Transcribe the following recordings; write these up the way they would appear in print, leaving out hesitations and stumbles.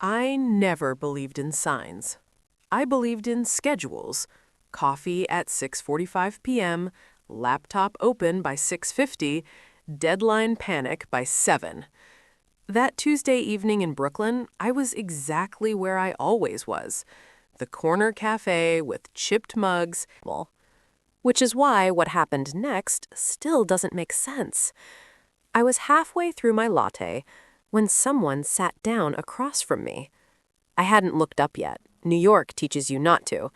I never believed in signs. I believed in schedules. Coffee at 6:45 p.m., laptop open by 6:50, deadline panic by 7. That Tuesday evening in Brooklyn, I was exactly where I always was. The corner cafe with chipped mugs. Well, which is why what happened next still doesn't make sense. I was halfway through my latte when someone sat down across from me. I hadn't looked up yet. New York teaches you not to.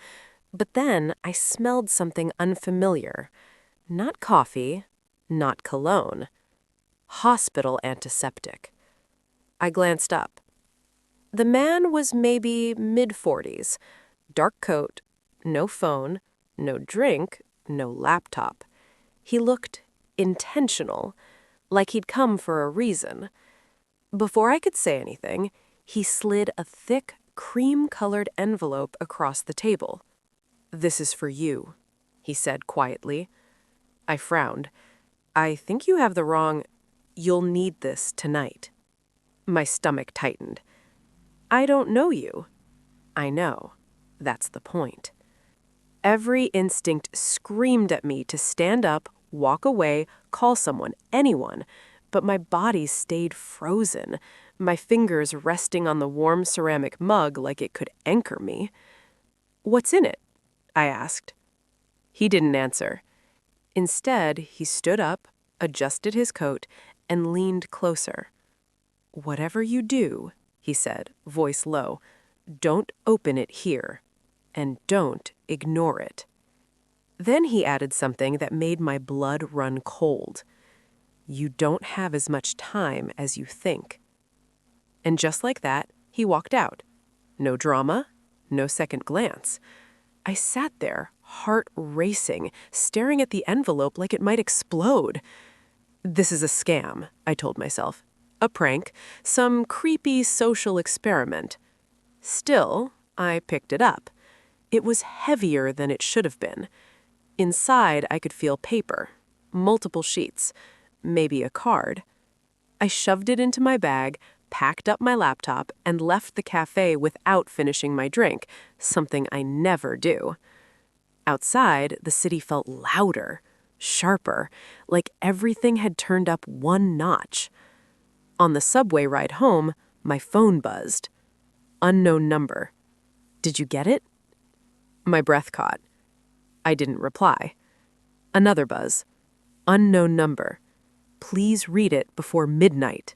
But then I smelled something unfamiliar. Not coffee, not cologne. Hospital antiseptic. I glanced up. The man was maybe mid-40s. Dark coat, no phone, no drink, no laptop. He looked intentional, like he'd come for a reason. Before I could say anything, he slid a thick, cream-colored envelope across the table. "This is for you," he said quietly. I frowned. "I think you have the wrong. You'll need this tonight." My stomach tightened. "I don't know you." "I know. That's the point." Every instinct screamed at me to stand up, walk away, call someone, anyone, but my body stayed frozen, my fingers resting on the warm ceramic mug like it could anchor me. "What's in it?" I asked. He didn't answer. Instead, he stood up, adjusted his coat, and leaned closer. "Whatever you do," he said, voice low, "don't open it here, and don't ignore it." Then he added something that made my blood run cold. "You don't have as much time as you think." And just like that, he walked out. No drama, no second glance. I sat there, heart racing, staring at the envelope like it might explode. This is a scam, I told myself. A prank, some creepy social experiment. Still, I picked it up. It was heavier than it should have been. Inside, I could feel paper, multiple sheets, maybe a card. I shoved it into my bag, packed up my laptop, and left the cafe without finishing my drink, something I never do. Outside, the city felt louder, sharper, like everything had turned up one notch. On the subway ride home, my phone buzzed. Unknown number. "Did you get it?" My breath caught. I didn't reply. Another buzz. Unknown number. "Please read it before midnight."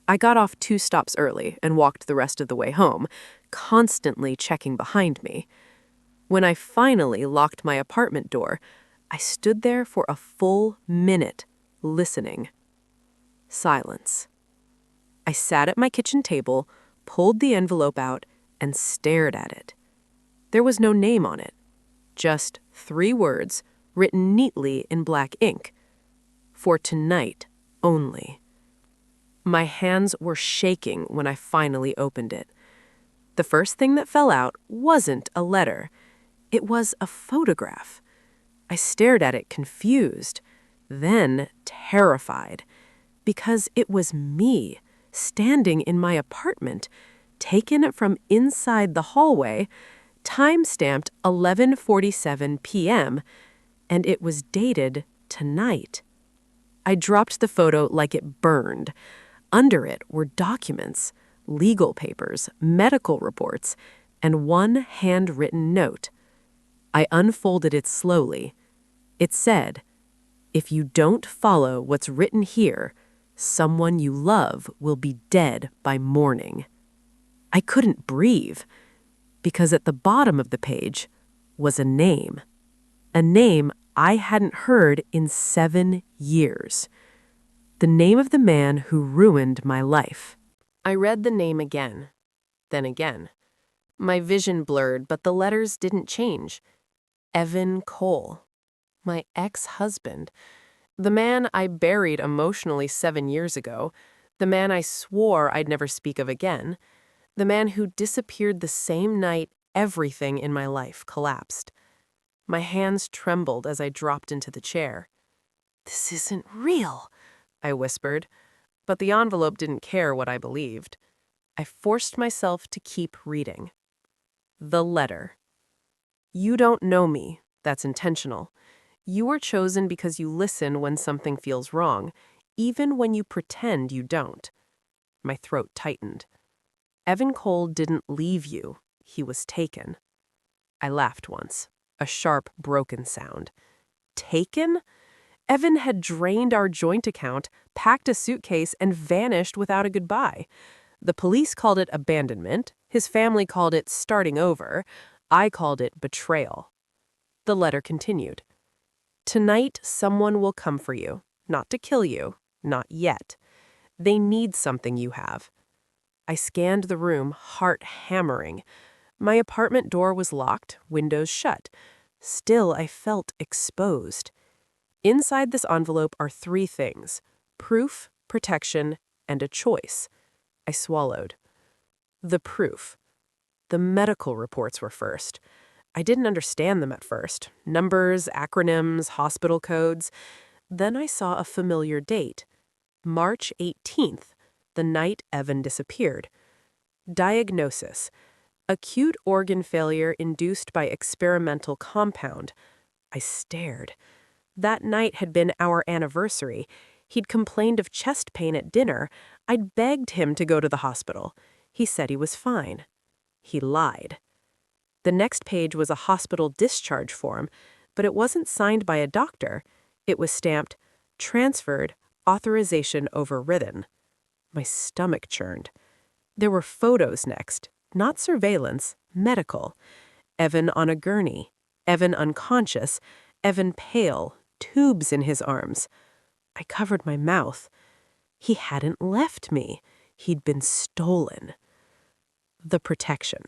I got off 2 stops early and walked the rest of the way home, constantly checking behind me. When I finally locked my apartment door, I stood there for a full minute, listening. Silence. I sat at my kitchen table, pulled the envelope out, and stared at it. There was no name on it, just 3 words written neatly in black ink. For tonight only. My hands were shaking when I finally opened it. The first thing that fell out wasn't a letter. It was a photograph. I stared at it confused, then terrified, because it was me, standing in my apartment, taken from inside the hallway, time-stamped 11:47 p.m., and it was dated tonight. I dropped the photo like it burned. Under it were documents, legal papers, medical reports, and one handwritten note. I unfolded it slowly. It said, "If you don't follow what's written here, someone you love will be dead by morning." I couldn't breathe, because at the bottom of the page was a name I hadn't heard in 7 years. The name of the man who ruined my life. I read the name again, then again. My vision blurred, but the letters didn't change. Evan Cole, my ex-husband, the man I buried emotionally 7 years ago, the man I swore I'd never speak of again, the man who disappeared the same night everything in my life collapsed. My hands trembled as I dropped into the chair. "This isn't real," I whispered, but the envelope didn't care what I believed. I forced myself to keep reading. The letter. You don't know me. That's intentional. You were chosen because you listen when something feels wrong, even when you pretend you don't. My throat tightened. Evan Cole didn't leave you. He was taken. I laughed once, a sharp, broken sound. Taken? Evan had drained our joint account, packed a suitcase, and vanished without a goodbye. The police called it abandonment. His family called it starting over. I called it betrayal. The letter continued. Tonight, someone will come for you. Not to kill you. Not yet. They need something you have. I scanned the room, heart hammering. My apartment door was locked, windows shut. Still, I felt exposed. Inside this envelope are 3 things: proof, protection, and a choice. I swallowed. The proof. The medical reports were first. I didn't understand them at first. Numbers, acronyms, hospital codes. Then I saw a familiar date. March 18th, the night Evan disappeared. Diagnosis: acute organ failure induced by experimental compound. I stared. That night had been our anniversary. He'd complained of chest pain at dinner. I'd begged him to go to the hospital. He said he was fine. He lied. The next page was a hospital discharge form, but it wasn't signed by a doctor. It was stamped, transferred, authorization overridden. My stomach churned. There were photos next, not surveillance, medical. Evan on a gurney, Evan unconscious, Evan pale, tubes in his arms. I covered my mouth. He hadn't left me. He'd been stolen. The protection.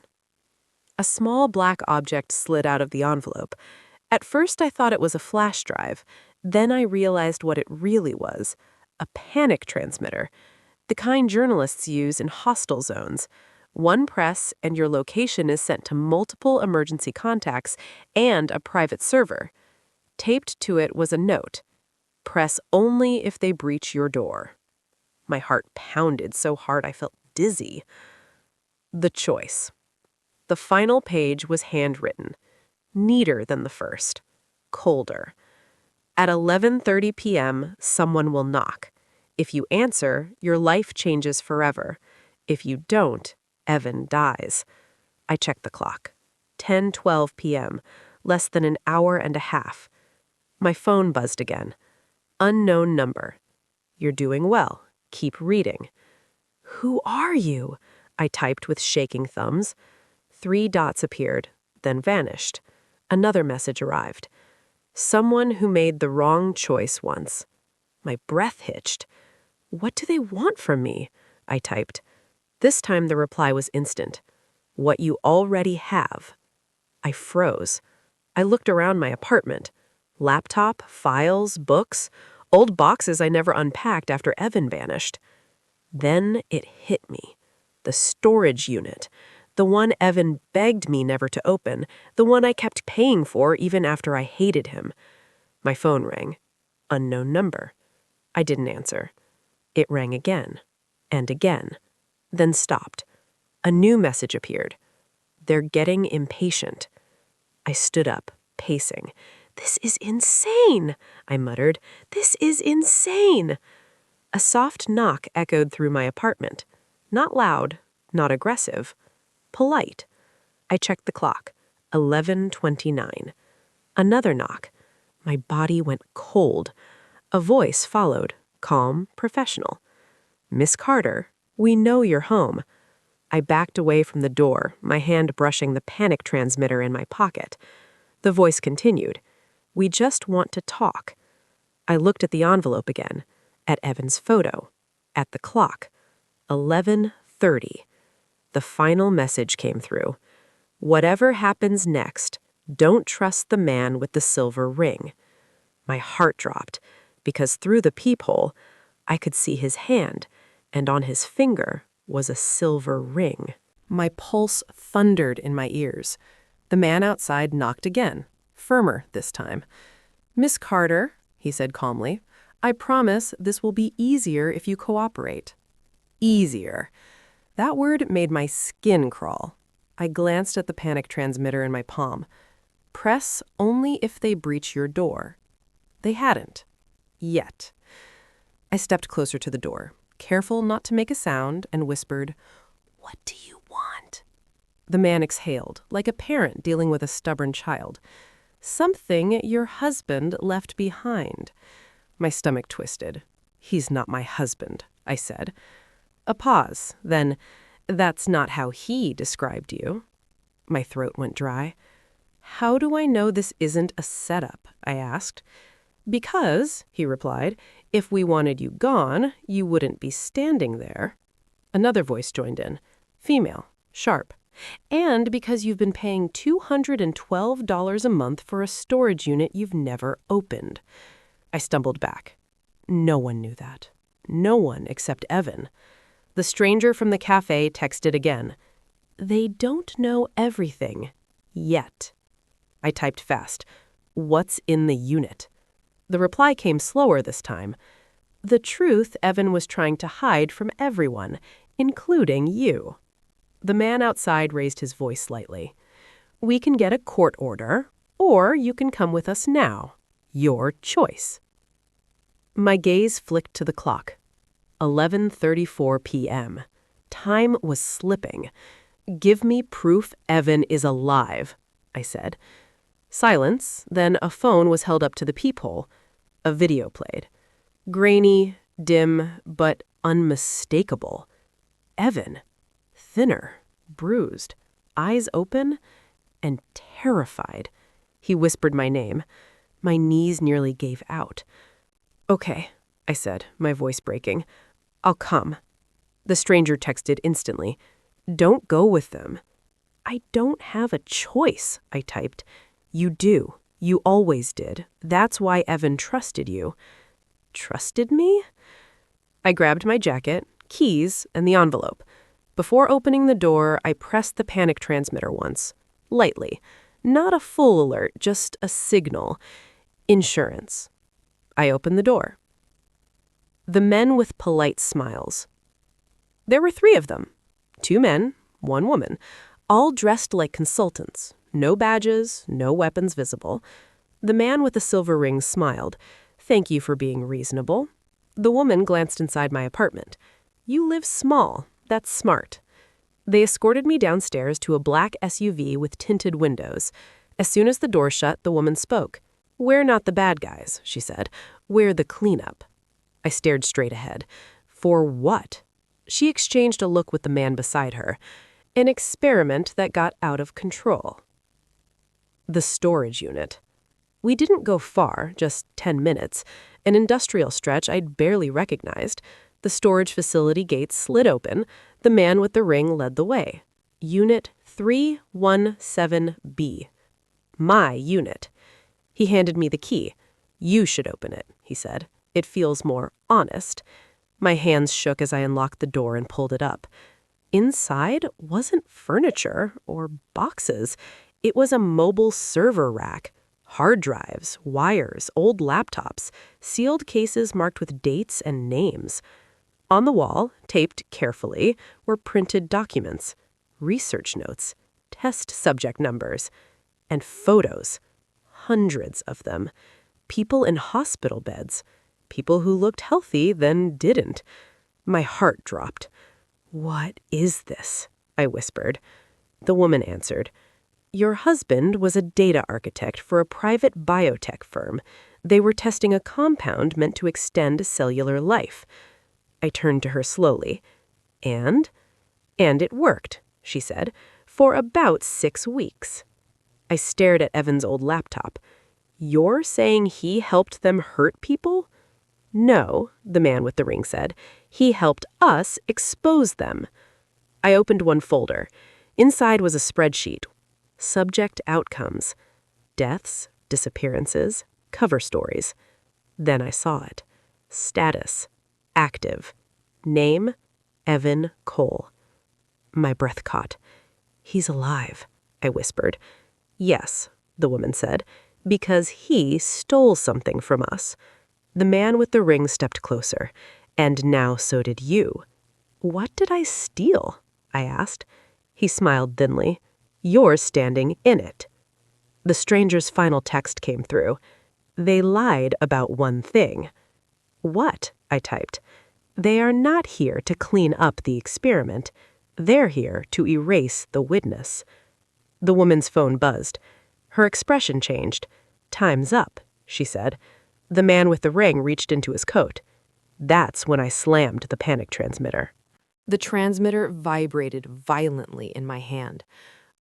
A small black object slid out of the envelope. At first I thought it was a flash drive. Then I realized what it really was: a panic transmitter. The kind journalists use in hostile zones. One press and your location is sent to multiple emergency contacts and a private server. Taped to it was a note: press only if they breach your door. My heart pounded so hard I felt dizzy. The choice. The final page was handwritten, neater than the first, colder. At 11:30 p.m., someone will knock. If you answer, your life changes forever. If you don't, Evan dies. I checked the clock. 10:12 p.m., less than an hour and a half. My phone buzzed again. Unknown number. You're doing well. Keep reading. Who are you? I typed with shaking thumbs. 3 dots appeared, then vanished. Another message arrived. Someone who made the wrong choice once. My breath hitched. What do they want from me? I typed. This time the reply was instant. What you already have. I froze. I looked around my apartment. Laptop, files, books, old boxes I never unpacked after Evan vanished. Then it hit me. The storage unit. The one Evan begged me never to open. The one I kept paying for even after I hated him. My phone rang. Unknown number. I didn't answer. It rang again. And again. Then stopped. A new message appeared. They're getting impatient. I stood up, pacing. This is insane, I muttered. This is insane. A soft knock echoed through my apartment. Not loud, not aggressive. Polite. I checked the clock. 11:29. Another knock. My body went cold. A voice followed, calm, professional. Miss Carter, we know you're home. I backed away from the door, my hand brushing the panic transmitter in my pocket. The voice continued. We just want to talk. I looked at the envelope again, at Evan's photo, at the clock. 11:30. The final message came through. Whatever happens next, don't trust the man with the silver ring. My heart dropped, because through the peephole, I could see his hand, and on his finger was a silver ring. My pulse thundered in my ears. The man outside knocked again, firmer this time. Miss Carter, he said calmly, I promise this will be easier if you cooperate. Easier. That word made my skin crawl. I glanced at the panic transmitter in my palm. Press only if they breach your door. They hadn't. Yet. I stepped closer to the door, careful not to make a sound, and whispered, "What do you want?" The man exhaled, like a parent dealing with a stubborn child. "Something your husband left behind." My stomach twisted. "He's not my husband," I said. A pause, then, "That's not how he described you." My throat went dry. "How do I know this isn't a setup?" I asked. "Because," he replied, "if we wanted you gone, you wouldn't be standing there." Another voice joined in, female, sharp. "And because you've been paying $212 a month for a storage unit you've never opened." I stumbled back. No one knew that. No one except Evan. The stranger from the café texted again. "They don't know everything. Yet." I typed fast. "What's in the unit?" The reply came slower this time. "The truth Evan was trying to hide from everyone, including you." The man outside raised his voice slightly. "We can get a court order, or you can come with us now. Your choice." My gaze flicked to the clock. 11:34 p.m. Time was slipping. "Give me proof Evan is alive," I said. Silence, then a phone was held up to the peephole. A video played. Grainy, dim, but unmistakable. Evan. Thinner, bruised, eyes open, and terrified. He whispered my name. My knees nearly gave out. "Okay," I said, my voice breaking. "I'll come." The stranger texted instantly. "Don't go with them." "I don't have a choice," I typed. "You do. You always did. That's why Evan trusted you." Trusted me? I grabbed my jacket, keys, and the envelope. Before opening the door, I pressed the panic transmitter once. Lightly. Not a full alert, just a signal. Insurance. I opened the door. The men with polite smiles. There were 3 of them. 2 men, 1 woman, all dressed like consultants. No badges, no weapons visible. The man with the silver ring smiled. "Thank you for being reasonable." The woman glanced inside my apartment. "You live small. That's smart." They escorted me downstairs to a black SUV with tinted windows. As soon as the door shut, the woman spoke. "We're not the bad guys," she said. "We're the cleanup." I stared straight ahead. For what? She exchanged a look with the man beside her. An experiment that got out of control. The storage unit. We didn't go far, just 10 minutes, an industrial stretch I'd barely recognized. The storage facility gates slid open. The man with the ring led the way. Unit 317B. My unit. He handed me the key. "You should open it," he said. "It feels more honest." My hands shook as I unlocked the door and pulled it up. Inside wasn't furniture or boxes. It was a mobile server rack. Hard drives, wires, old laptops, sealed cases marked with dates and names. On the wall, taped carefully, were printed documents, research notes, test subject numbers, and photos. Hundreds of them. People in hospital beds. People who looked healthy, then didn't. My heart dropped. "What is this?" I whispered. The woman answered. "Your husband was a data architect for a private biotech firm. They were testing a compound meant to extend cellular life." I turned to her slowly. And it worked, she said, for about 6 weeks. I stared at Evan's old laptop. "You're saying he helped them hurt people?" "No," the man with the ring said. "He helped us expose them." I opened one folder. Inside was a spreadsheet. Subject outcomes. Deaths, disappearances, cover stories. Then I saw it. Status. Active. Name. Evan Cole. My breath caught. "He's alive," I whispered. "Yes," the woman said, "because he stole something from us." The man with the ring stepped closer. "And now so did you." "What did I steal?" I asked. He smiled thinly. You're standing in it. The stranger's final text came through. They lied about one thing. What? I typed. They are not here to clean up the experiment. They're here to erase the witness. The woman's phone buzzed. Her expression changed. Time's up, she said. The man with the ring reached into his coat. That's when I slammed the panic transmitter. The transmitter vibrated violently in my hand.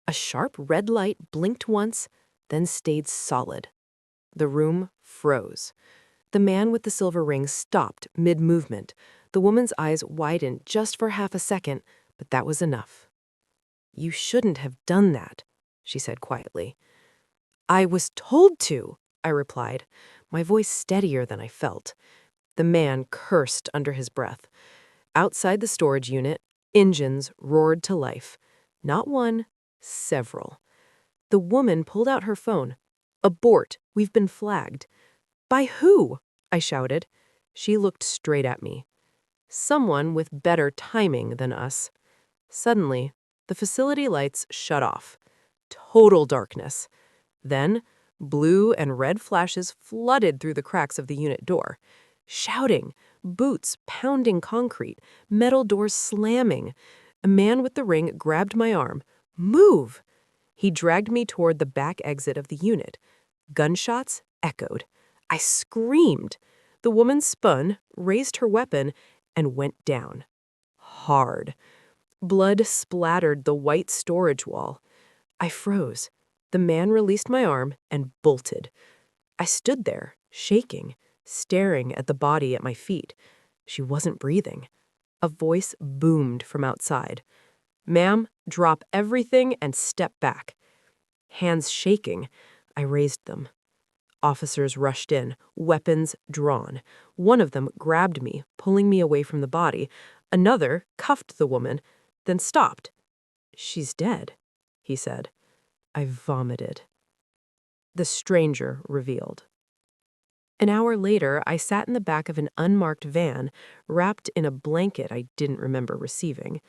A sharp red light blinked once, then stayed solid. The room froze. The man with the silver ring stopped mid-movement. The woman's eyes widened just for half a second, but that was enough. You shouldn't have done that, she said quietly. I was told to, I replied, my voice steadier than I felt. The man cursed under his breath. Outside the storage unit, engines roared to life. Not one, several. The woman pulled out her phone. Abort, we've been flagged. By who? I shouted. She looked straight at me. Someone with better timing than us. Suddenly, the facility lights shut off. Total darkness. Then, blue and red flashes flooded through the cracks of the unit door. Shouting, boots pounding concrete, metal doors slamming. A man with the ring grabbed my arm. Move! He dragged me toward the back exit of the unit. Gunshots echoed. I screamed. The woman spun, raised her weapon, and went down. Hard. Blood splattered the white storage wall. I froze. The man released my arm and bolted. I stood there, shaking, staring at the body at my feet. She wasn't breathing. A voice boomed from outside. Ma'am, drop everything and step back. Hands shaking, I raised them. Officers rushed in, weapons drawn. One of them grabbed me, pulling me away from the body. Another cuffed the woman, then stopped. She's dead, he said. I vomited. The stranger revealed. An hour later, I sat in the back of an unmarked van, wrapped in a blanket I didn't remember receiving.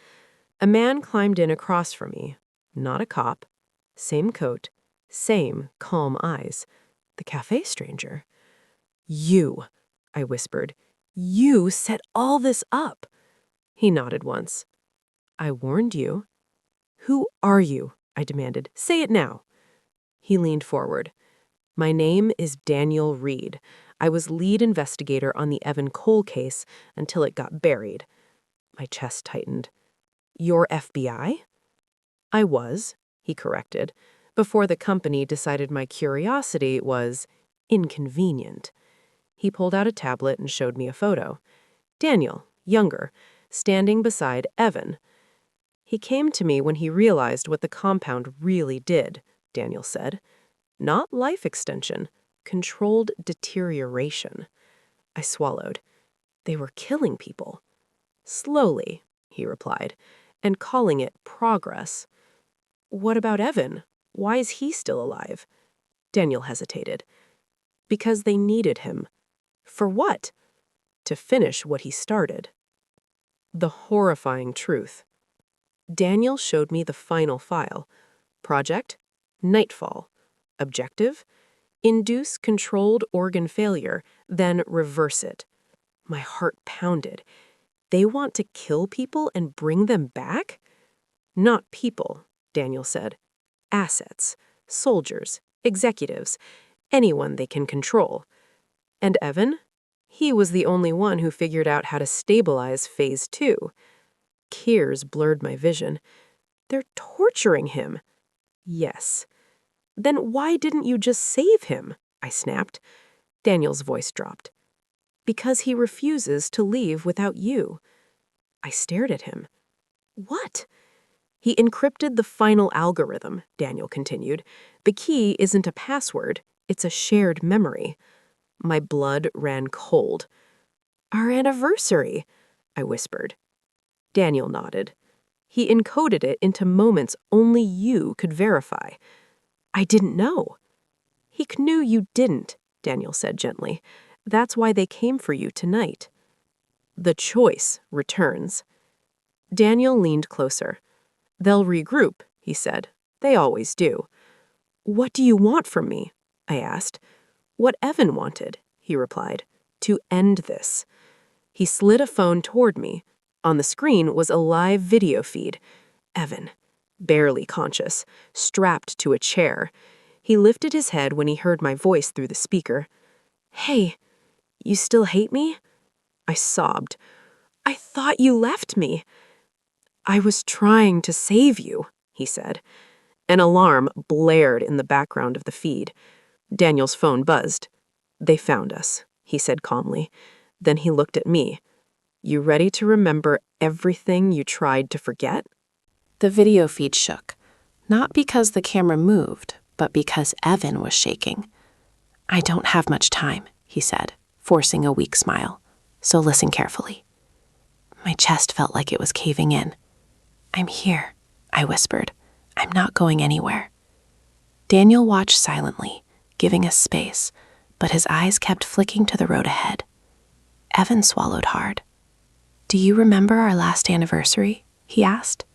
A man climbed in across from me. Not a cop. Same coat. Same calm eyes. The café stranger. You, I whispered. You set all this up. He nodded once. I warned you. Who are you? I demanded. Say it now. He leaned forward. My name is Daniel Reed. I was lead investigator on the Evan Cole case until it got buried. My chest tightened. Your FBI? I was, he corrected, before the company decided my curiosity was inconvenient. He pulled out a tablet and showed me a photo. Daniel, younger, standing beside Evan. He came to me when he realized what the compound really did, Daniel said. Not life extension, controlled deterioration. I swallowed. They were killing people. Slowly, he replied, and calling it progress. What about Evan? Why is he still alive? Daniel hesitated. Because they needed him. For what? To finish what he started. The horrifying truth. Daniel showed me the final file. Project, Nightfall. Objective, induce controlled organ failure, then reverse it. My heart pounded. They want to kill people and bring them back? Not people, Daniel said. Assets, soldiers, executives, anyone they can control. And Evan? He was the only one who figured out how to stabilize Phase 2. Tears blurred my vision. They're torturing him. Yes. Then why didn't you just save him? I snapped. Daniel's voice dropped. Because he refuses to leave without you. I stared at him. What? He encrypted the final algorithm, Daniel continued. The key isn't a password, it's a shared memory. My blood ran cold. Our anniversary, I whispered. Daniel nodded. He encoded it into moments only you could verify. I didn't know. He knew you didn't, Daniel said gently. That's why they came for you tonight. The choice returns. Daniel leaned closer. They'll regroup, he said. They always do. What do you want from me? I asked. What Evan wanted, he replied. To end this. He slid a phone toward me. On the screen was a live video feed. Evan, barely conscious, strapped to a chair. He lifted his head when he heard my voice through the speaker. Hey, you still hate me? I sobbed. I thought you left me. I was trying to save you, he said. An alarm blared in the background of the feed. Daniel's phone buzzed. They found us, he said calmly. Then he looked at me. You ready to remember everything you tried to forget? The video feed shook, not because the camera moved, but because Evan was shaking. I don't have much time, he said, forcing a weak smile. So listen carefully. My chest felt like it was caving in. I'm here, I whispered. I'm not going anywhere. Daniel watched silently, giving us space, but his eyes kept flicking to the road ahead. Evan swallowed hard. Do you remember our last anniversary? He asked.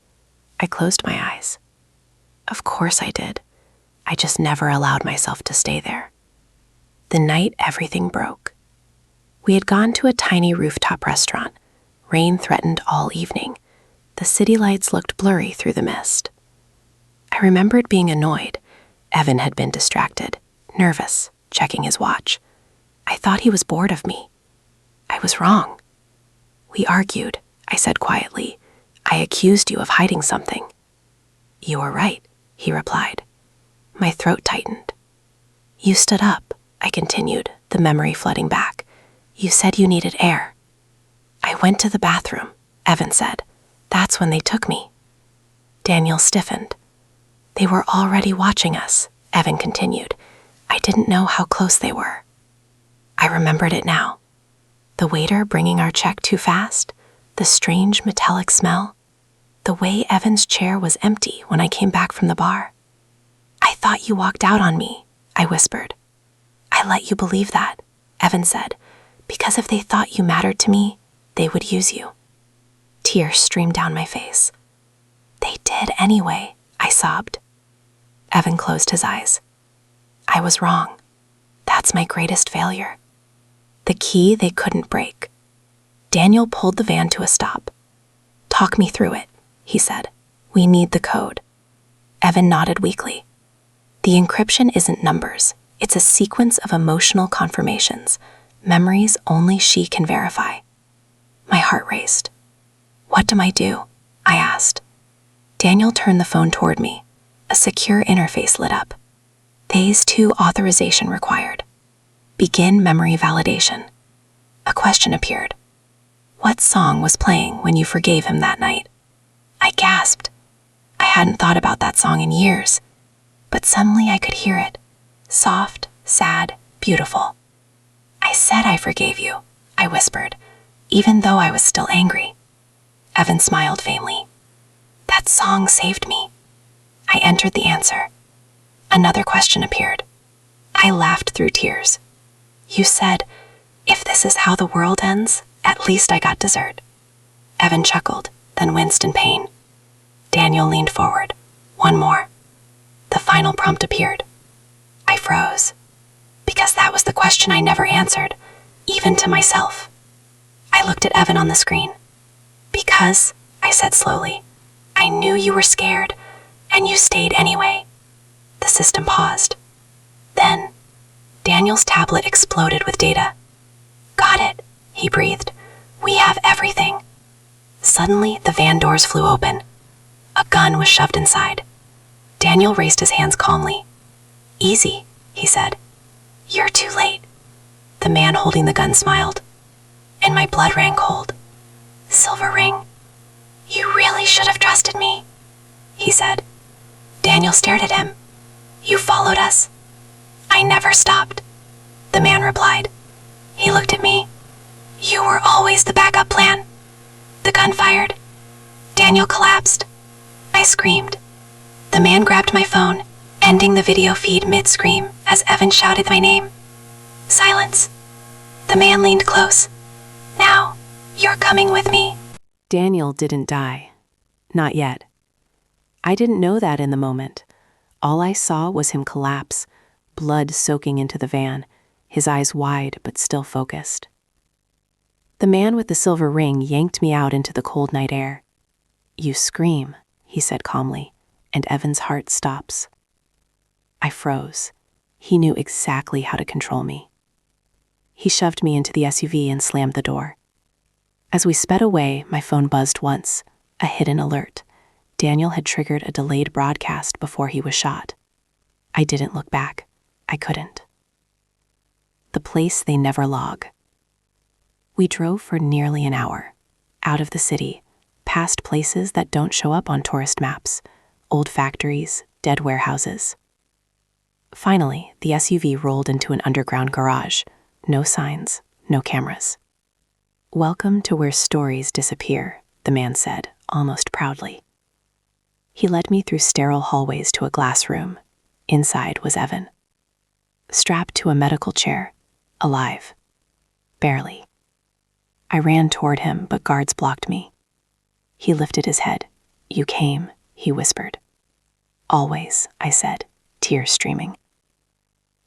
I closed my eyes. Of course I did. I just never allowed myself to stay there. The night everything broke. We had gone to a tiny rooftop restaurant. Rain threatened all evening. The city lights looked blurry through the mist. I remembered being annoyed. Evan had been distracted, nervous, checking his watch. I thought he was bored of me. I was wrong. We argued, I said quietly. I accused you of hiding something. You were right, he replied. My throat tightened. You stood up, I continued, the memory flooding back. You said you needed air. I went to the bathroom, Evan said. That's when they took me. Daniel stiffened. They were already watching us, Evan continued. I didn't know how close they were. I remembered it now. The waiter bringing our check too fast, the strange metallic smell, the way Evan's chair was empty when I came back from the bar. I thought you walked out on me, I whispered. I let you believe that, Evan said, because if they thought you mattered to me, they would use you. Tears streamed down my face. They did anyway, I sobbed. Evan closed his eyes. I was wrong. That's my greatest failure. The key they couldn't break. Daniel pulled the van to a stop. Talk me through it, he said. We need the code. Evan nodded weakly. The encryption isn't numbers. It's a sequence of emotional confirmations, memories only she can verify. My heart raced. What do I do? I asked. Daniel turned the phone toward me. A secure interface lit up. Phase 2 authorization required. Begin memory validation. A question appeared. What song was playing when you forgave him that night? I gasped. I hadn't thought about that song in years, but suddenly I could hear it. Soft, sad, beautiful. I said I forgave you, I whispered, even though I was still angry. Evan smiled faintly. That song saved me. I entered the answer. Another question appeared. I laughed through tears. You said, if this is how the world ends, at least I got dessert. Evan chuckled, then winced in pain. Daniel leaned forward. One more. The final prompt appeared. I froze, because that was the question I never answered, even to myself. I looked at Evan on the screen. Because, I said slowly, I knew you were scared, and you stayed anyway. The system paused. Then, Daniel's tablet exploded with data. Got it, he breathed. We have everything. Suddenly, the van doors flew open. A gun was shoved inside. Daniel raised his hands calmly. Easy, he said. You're too late. The man holding the gun smiled. And my blood ran cold. Silver ring. You really should have trusted me, he said. Daniel stared at him. You followed us. I never stopped, the man replied. He looked at me. You were always the backup plan. The gun fired. Daniel collapsed. I screamed. The man grabbed my phone, ending the video feed mid-scream as Evan shouted my name. Silence. The man leaned close. Now, you're coming with me. Daniel didn't die. Not yet. I didn't know that in the moment. All I saw was him collapse, blood soaking into the van, his eyes wide but still focused. The man with the silver ring yanked me out into the cold night air. "You scream," he said calmly, and Evan's heart stops. I froze. He knew exactly how to control me. He shoved me into the SUV and slammed the door. As we sped away, my phone buzzed once, a hidden alert. Daniel had triggered a delayed broadcast before he was shot. I didn't look back. I couldn't. The place they never log. We drove for nearly an hour, out of the city, past places that don't show up on tourist maps, old factories, dead warehouses. Finally, the SUV rolled into an underground garage. No signs, no cameras. "Welcome to where stories disappear," the man said, almost proudly. He led me through sterile hallways to a glass room. Inside was Evan. Strapped to a medical chair, alive. Barely. I ran toward him, but guards blocked me. He lifted his head. "You came," he whispered. "Always," I said, tears streaming.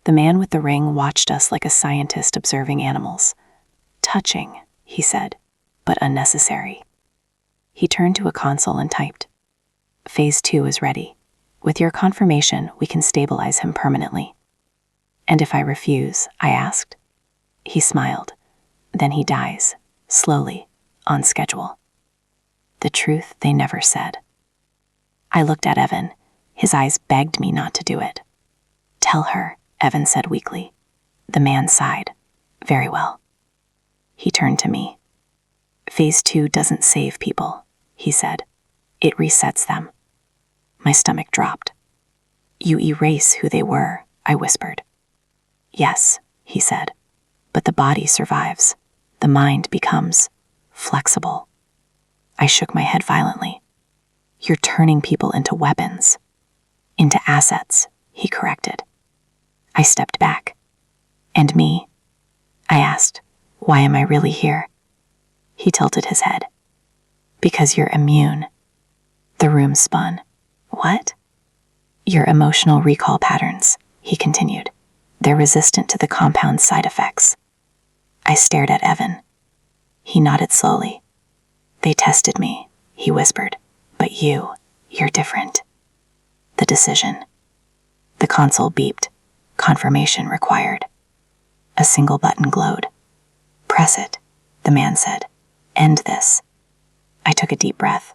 The man with the ring watched us like a scientist observing animals. "Touching," he said, "but unnecessary." He turned to a console and typed. "Phase 2 is ready. With your confirmation, we can stabilize him permanently." "And if I refuse?" I asked. He smiled. "Then he dies, slowly, on schedule." The truth they never said. I looked at Evan. His eyes begged me not to do it. "Tell her," Evan said weakly. The man sighed. "Very well." He turned to me. "Phase 2 doesn't save people," he said. "It resets them." My stomach dropped. "You erase who they were," I whispered. "Yes," he said, "but the body survives. The mind becomes flexible." I shook my head violently. "You're turning people into weapons." "Into assets," he corrected. I stepped back. "And me?" I asked. "Why am I really here?" He tilted his head. "Because you're immune." The room spun. "What?" "Your emotional recall patterns," he continued. "They're resistant to the compound's side effects." I stared at Evan. He nodded slowly. "They tested me," he whispered. "But you're different." The decision. The console beeped. Confirmation required. A single button glowed. "Press it," the man said. "End this." I took a deep breath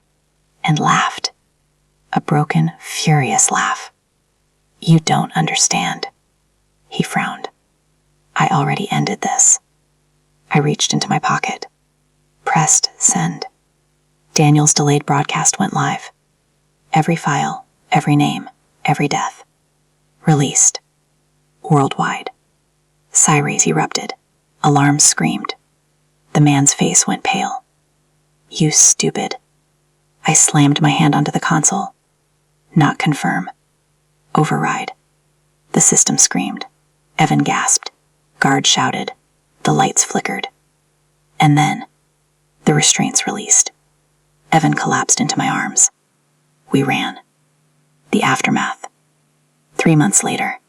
and laughed. A broken, furious laugh. "You don't understand." He frowned. "I already ended this." I reached into my pocket. Pressed send. Daniel's delayed broadcast went live. Every file, every name, every death. Released. Worldwide. Sirens erupted. Alarms screamed. The man's face went pale. "You stupid." I slammed my hand onto the console. "Not confirm. Override." The system screamed. Evan gasped. Guard shouted. The lights flickered. And then, the restraints released. Evan collapsed into my arms. We ran. The aftermath. 3 months later.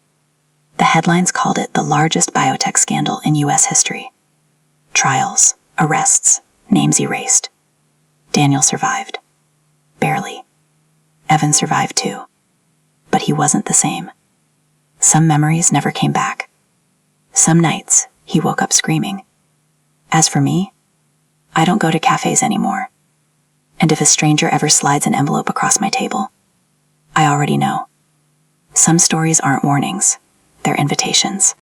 The headlines called it the largest biotech scandal in U.S. history. Trials, arrests, names erased. Daniel survived. Barely. Evan survived too. But he wasn't the same. Some memories never came back. Some nights, he woke up screaming. As for me, I don't go to cafes anymore. And if a stranger ever slides an envelope across my table, I already know. Some stories aren't warnings, they're invitations.